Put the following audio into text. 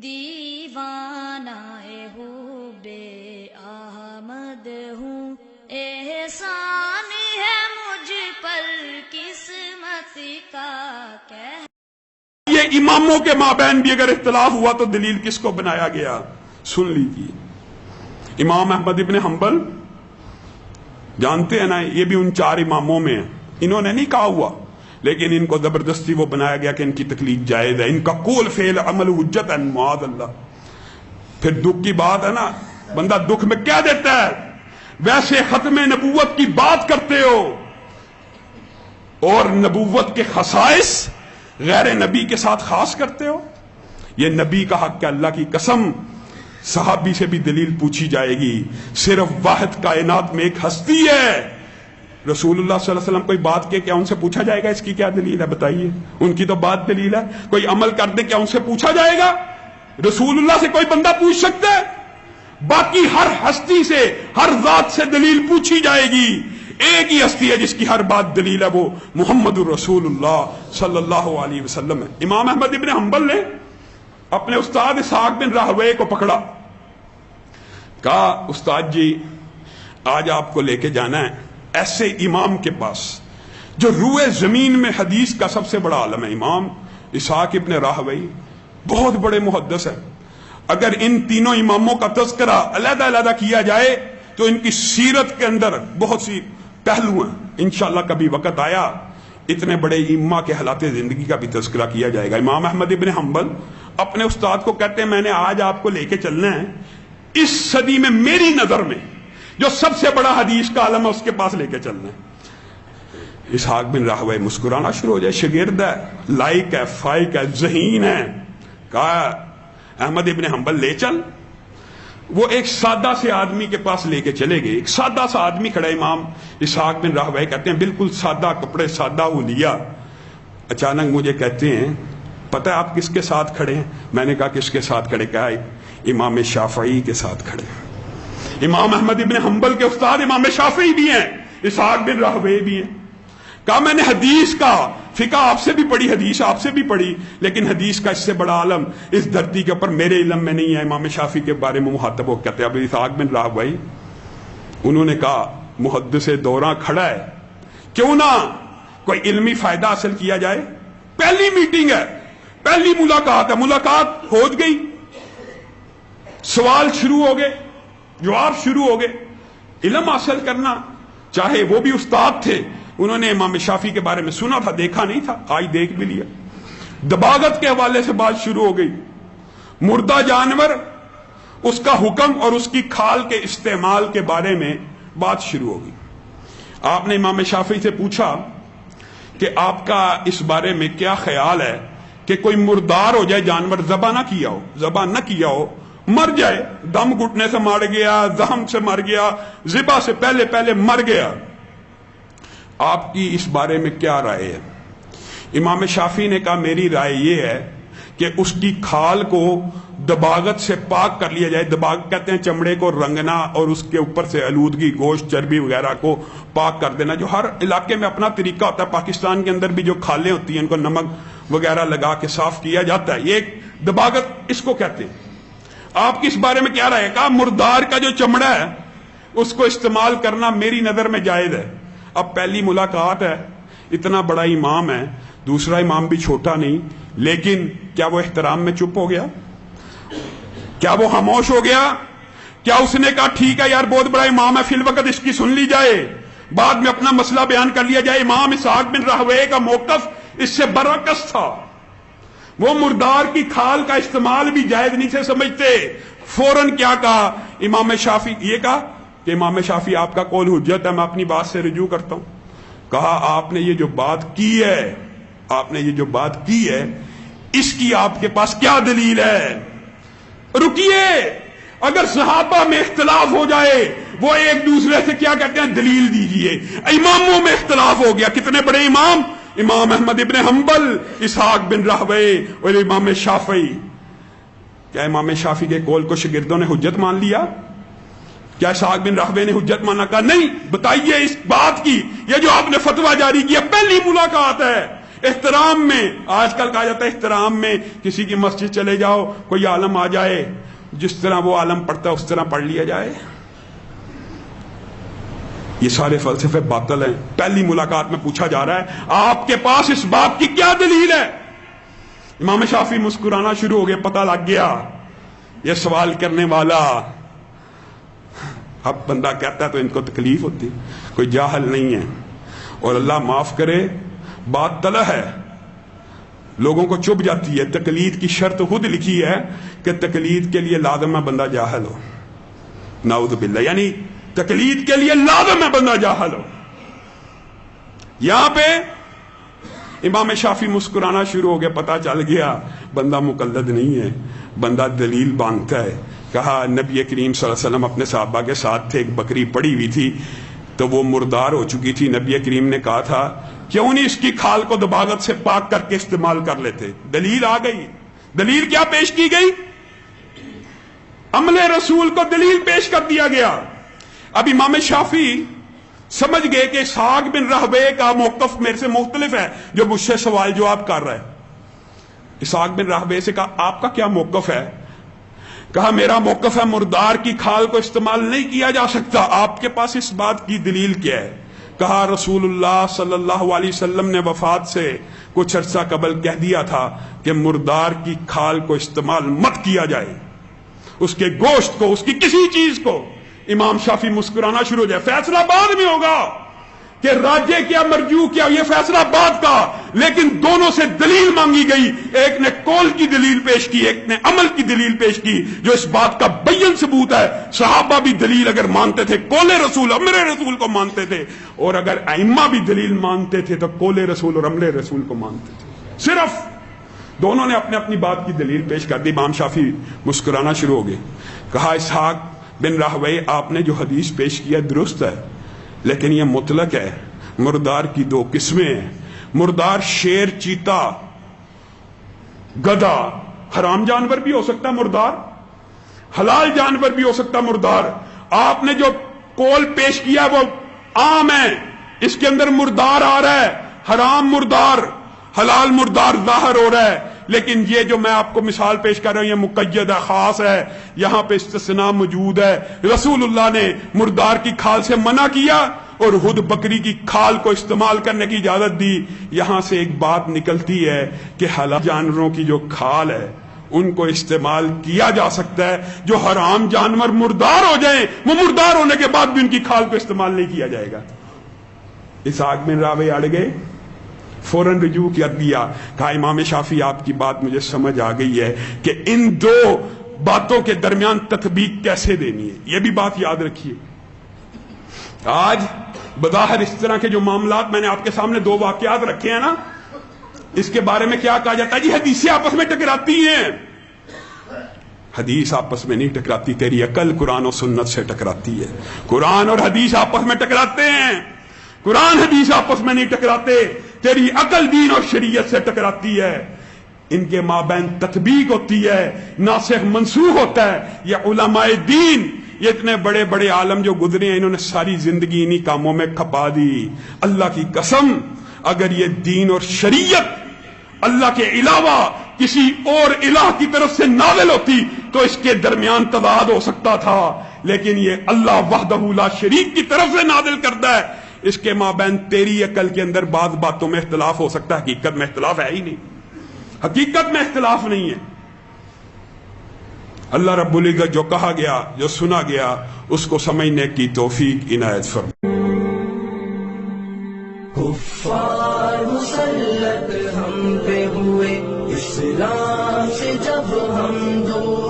دیوانہ حب احمد ہوں، احسان ہے مجھ پر قسمت کا کہہ۔ یہ اماموں کے مابین بھی اگر اختلاف ہوا تو دلیل کس کو بنایا گیا؟ سن لیجیے، امام احمد ابن حنبل جانتے ہیں نا، یہ بھی ان 4 اماموں میں ہیں، انہوں نے نہیں کہا ہوا لیکن ان کو زبردستی وہ بنایا گیا کہ ان کی تکلیف جائز ہے، ان کا قول فعل عمل حجت ہے، معاذ اللہ۔ پھر دکھ کی بات ہے نا، بندہ دکھ میں کیا دیتا ہے، ویسے ختم نبوت کی بات کرتے ہو اور نبوت کے خصائص غیر نبی کے ساتھ خاص کرتے ہو۔ یہ نبی کا حق ہے، اللہ کی قسم صحابی سے بھی دلیل پوچھی جائے گی۔ صرف واحد کائنات میں ایک ہستی ہے، رسول اللہ صلی اللہ علیہ وسلم کوئی بات کے کیا ان سے پوچھا جائے گا اس کی کیا دلیل ہے؟ بتائیے، ان کی تو بات دلیل ہے۔ کوئی عمل کر دے کیا ان سے پوچھا جائے گا؟ رسول اللہ سے کوئی بندہ پوچھ سکتا ہے؟ باقی ہر ہستی سے، ہر ذات سے دلیل پوچھی جائے گی، ایک ہی ہستی ہے جس کی ہر بات دلیل ہے، وہ محمد الرسول اللہ صلی اللہ علیہ وسلم ہے۔ امام احمد ابن حنبل نے اپنے استاد اسحاق بن راہوے کو پکڑا، کہا استاد جی آج آپ کو لے کے جانا ہے ایسے امام کے پاس جو روئے زمین میں حدیث کا سب سے بڑا عالم ہے۔ امام اسحاق ابن راہوی بہت بڑے محدث ہیں، اگر ان تینوں اماموں کا تذکرہ علیحدہ علیحدہ کیا جائے تو ان کی سیرت کے اندر بہت سی پہلو ہیں، انشاءاللہ کبھی وقت آیا اتنے بڑے امام کے حالات زندگی کا بھی تذکرہ کیا جائے گا۔ امام احمد ابن حنبل اپنے استاد کو کہتے ہیں میں نے آج آپ کو لے کے چلنا ہے اس صدی میں میری نظر میں جو سب سے بڑا حدیث کا عالم ہے اس کے پاس لے کے چلنا ہے۔ اسحاق بن راہوے مسکرانا شروع ہو جائے، شاگرد ہے، لائق ہے، فائق ہے، ذہین ہے، کہا احمد ابن حنبل لے چل۔ وہ ایک سادہ سے آدمی کے پاس لے کے چلے گئے، ایک سادہ سا آدمی کھڑا، امام اسحاق بن راہوے کہتے ہیں بالکل سادہ کپڑے، سادہ حلیہ۔ اچانک مجھے کہتے ہیں پتہ ہے آپ کس کے ساتھ کھڑے ہیں؟ میں نے کہا کس کے ساتھ کھڑے؟ کہا امام شافعی کے ساتھ کھڑے ہیں۔ امام احمد ابن حنبل کے استاد امام شافعی بھی ہیں، اسحاق بن راہوے بھی ہیں۔ کہا میں نے حدیث کا فقہ آپ سے بھی پڑھی، حدیث آپ سے بھی پڑھی، لیکن حدیث کا اس سے بڑا عالم اس دھرتی کے اوپر میرے علم میں نہیں ہے۔ امام شافعی کے بارے میں مخاطب ہو کہتے ہیں اب اسحاق بن راہوے، انہوں نے کہا محدث دوراں کھڑا ہے، کیوں نہ کوئی علمی فائدہ حاصل کیا جائے؟ پہلی میٹنگ ہے، پہلی ملاقات ہے، ملاقات ہو گئی، سوال شروع ہو گئے، جواب شروع ہو گئے، علم حاصل کرنا، چاہے وہ بھی استاد تھے، انہوں نے امام شافعی کے بارے میں سنا تھا، دیکھا نہیں تھا، آج دیکھ بھی لیا۔ دباغت کے حوالے سے بات شروع ہو گئی، مردہ جانور، اس کا حکم اور اس کی کھال کے استعمال کے بارے میں بات شروع ہو گئی۔ آپ نے امام شافعی سے پوچھا کہ آپ کا اس بارے میں کیا خیال ہے کہ کوئی مردار ہو جائے، جانور ذبح نہ کیا ہو، ذبح نہ کیا ہو، مر جائے، دم گھٹنے سے مر گیا، زخم سے مر گیا، ذبح سے پہلے پہلے مر گیا، آپ کی اس بارے میں کیا رائے ہے؟ امام شافعی نے کہا میری رائے یہ ہے کہ اس کی کھال کو دباغت سے پاک کر لیا جائے۔ دباغت کہتے ہیں چمڑے کو رنگنا اور اس کے اوپر سے آلودگی، گوشت، چربی وغیرہ کو پاک کر دینا، جو ہر علاقے میں اپنا طریقہ ہوتا ہے۔ پاکستان کے اندر بھی جو کھالیں ہوتی ہیں ان کو نمک وغیرہ لگا کے صاف کیا جاتا ہے، یہ ایک دباغت اس کو کہتے ہیں۔ آپ کی اس بارے میں کیا رائے؟ کہا مردار کا جو چمڑا ہے اس کو استعمال کرنا میری نظر میں جائز ہے۔ اب پہلی ملاقات ہے، اتنا بڑا امام ہے، دوسرا امام بھی چھوٹا نہیں، لیکن کیا وہ احترام میں چپ ہو گیا؟ کیا وہ خاموش ہو گیا؟ کیا اس نے کہا ٹھیک ہے یار بہت بڑا امام ہے، فی الوقت اس کی سن لی جائے، بعد میں اپنا مسئلہ بیان کر لیا جائے؟ امام اسحاق بن راہوے کا موقف اس سے برعکس تھا، وہ مردار کی کھال کا استعمال بھی جائز نہیں سے سمجھتے۔ فوراً کیا کہا امام شافعی؟ یہ کہا کہ امام شافعی آپ کا قول حجت ہے، میں اپنی بات سے رجوع کرتا ہوں۔ کہا آپ نے یہ جو بات کی ہے، آپ نے یہ جو بات کی ہے، اس کی آپ کے پاس کیا دلیل ہے؟ رکیے، اگر صحابہ میں اختلاف ہو جائے وہ ایک دوسرے سے کیا کہتے ہیں؟ دلیل دیجئے۔ اماموں میں اختلاف ہو گیا، کتنے بڑے امام؟ امام احمد ابن حنبل، اسحاق بن راہوے اور امام شافعی۔ کیا امام شافعی کے قول کو شاگردوں نے حجت مان لیا؟ کیا اسحاق بن راہوے نے حجت مانا؟ کہا نہیں، بتائیے اس بات کی، یہ جو آپ نے فتویٰ جاری کیا، پہلی ملاقات ہے، احترام میں، آج کل کہا جاتا ہے احترام میں کسی کی مسجد چلے جاؤ، کوئی عالم آ جائے، جس طرح وہ عالم پڑھتا ہے اس طرح پڑھ لیا جائے. یہ سارے فلسفے باطل ہیں. پہلی ملاقات میں پوچھا جا رہا ہے آپ کے پاس اس بات کی کیا دلیل ہے؟ امام شافعی مسکرانا شروع ہو گئے. پتہ لگ گیا یہ سوال کرنے والا، اب بندہ کہتا ہے تو ان کو تکلیف ہوتی، کوئی جاہل نہیں ہے. اور اللہ معاف کرے، بات طلح ہے، لوگوں کو چبھ جاتی ہے. تقلید کی شرط خود لکھی ہے کہ تقلید کے لیے لازم ہے بندہ جاہل ہو. نعوذ باللہ، یعنی تقلید کے لیے لازم ہے بندہ جاہل ہو. یہاں پہ امام شافعی مسکرانا شروع ہو گیا. پتہ چل گیا بندہ مقلد نہیں ہے، بندہ دلیل مانگتا ہے. کہا نبی کریم صلی اللہ علیہ وسلم اپنے صحابہ کے ساتھ تھے، ایک بکری پڑی ہوئی تھی تو وہ مردار ہو چکی تھی. نبی کریم نے کہا تھا کیوں نہیں اس کی کھال کو دباغت سے پاک کر کے استعمال کر لیتے. دلیل آ گئی. دلیل کیا پیش کی گئی؟ عمل رسول کو دلیل پیش کر دیا گیا. اب امام شافعی سمجھ گئے کہ اسحاق بن راہوے کا موقف میرے سے مختلف ہے جو مجھ سے سوال جواب کر رہا ہے. اسحاق بن راہوے سے کہا آپ کا کیا موقف ہے؟ کہا میرا موقف ہے مردار کی کھال کو استعمال نہیں کیا جا سکتا. آپ کے پاس اس بات کی دلیل کیا ہے؟ کہا رسول اللہ صلی اللہ علیہ وسلم نے وفات سے کچھ عرصہ قبل کہہ دیا تھا کہ مردار کی کھال کو استعمال مت کیا جائے، اس کے گوشت کو، اس کی کسی چیز کو. امام شافعی مسکرانا شروع ہو جائے. فیصلہ بعد میں ہوگا کہ راجے کیا مرجو کیا، یہ فیصلہ بعد کا، لیکن دونوں سے دلیل مانگی گئی. ایک نے قول کی دلیل پیش کی، ایک نے عمل کی دلیل پیش کی جو اس بات کا بین ثبوت ہے. صحابہ بھی دلیل اگر مانتے تھے قول رسول امر رسول کو مانتے تھے، اور اگر ائمہ بھی دلیل مانتے تھے تو قول رسول اور امر رسول کو مانتے تھے. صرف دونوں نے اپنے اپنی بات کی دلیل پیش کر دی. امام شافعی مسکرانا شروع ہو گئے. کہا اسحاق بن راہوے آپ نے جو حدیث پیش کیا درست ہے، لیکن یہ مطلق ہے. مردار کی دو قسمیں ہیں. مردار شیر، چیتا، گدھا، حرام جانور بھی ہو سکتا مردار، حلال جانور بھی ہو سکتا مردار. آپ نے جو قول پیش کیا وہ عام ہے، اس کے اندر مردار آ رہا ہے، حرام مردار، حلال مردار ظاہر ہو رہا ہے. لیکن یہ جو میں آپ کو مثال پیش کر رہا ہوں یہ مقید ہے، خاص ہے. یہاں پہ استثناء موجود ہے. رسول اللہ نے مردار کی کھال سے منع کیا اور خود بکری کی کھال کو استعمال کرنے کی اجازت دی. یہاں سے ایک بات نکلتی ہے کہ حلال جانوروں کی جو کھال ہے ان کو استعمال کیا جا سکتا ہے. جو حرام جانور مردار ہو جائیں وہ مردار ہونے کے بعد بھی ان کی کھال کو استعمال نہیں کیا جائے گا. اسحاق بن راہوے اڑ گئے، فوراً رجوع کر دیا. کہا امام شافعی آپ کی بات مجھے سمجھ آ گئی ہے کہ ان دو باتوں کے درمیان تطبیق کیسے دینی ہے. یہ بھی بات یاد رکھیے. آج بظاہر اس طرح کے جو معاملات میں نے آپ کے سامنے دو واقعات رکھے ہیں نا، اس کے بارے میں کیا کہا جاتا ہے؟ جی حدیثیں آپس میں ٹکراتی ہیں. حدیث آپس میں نہیں ٹکراتی، تیری عقل قرآن و سنت سے ٹکراتی ہے. قرآن اور حدیث آپس میں ٹکراتے ہیں، قرآن حدیث آپس میں نہیں ٹکراتے. تیری عقل دین اور شریعت سے ٹکراتی ہے. ان کے مابین تطبیق ہوتی ہے، ناسخ منسوخ ہوتا ہے. یہ علماء دین، یہ اتنے بڑے بڑے عالم جو گزرے ہیں، انہوں نے ساری زندگی انہی کاموں میں کھپا دی. اللہ کی قسم اگر یہ دین اور شریعت اللہ کے علاوہ کسی اور الہ کی طرف سے نازل ہوتی تو اس کے درمیان تضاد ہو سکتا تھا، لیکن یہ اللہ وحدہ لا شریک کی طرف سے نازل کرتا ہے. اس کے مابین تیری عقل کے اندر بعض باتوں میں اختلاف ہو سکتا ہے، حقیقت میں اختلاف ہے ہی نہیں. حقیقت میں اختلاف نہیں ہے. اللہ رب العزت جو کہا گیا، جو سنا گیا، اس کو سمجھنے کی توفیق عنایت فرمائے. کفار مسلط ہم پہ ہوئے، اسلام سے جب ہم دور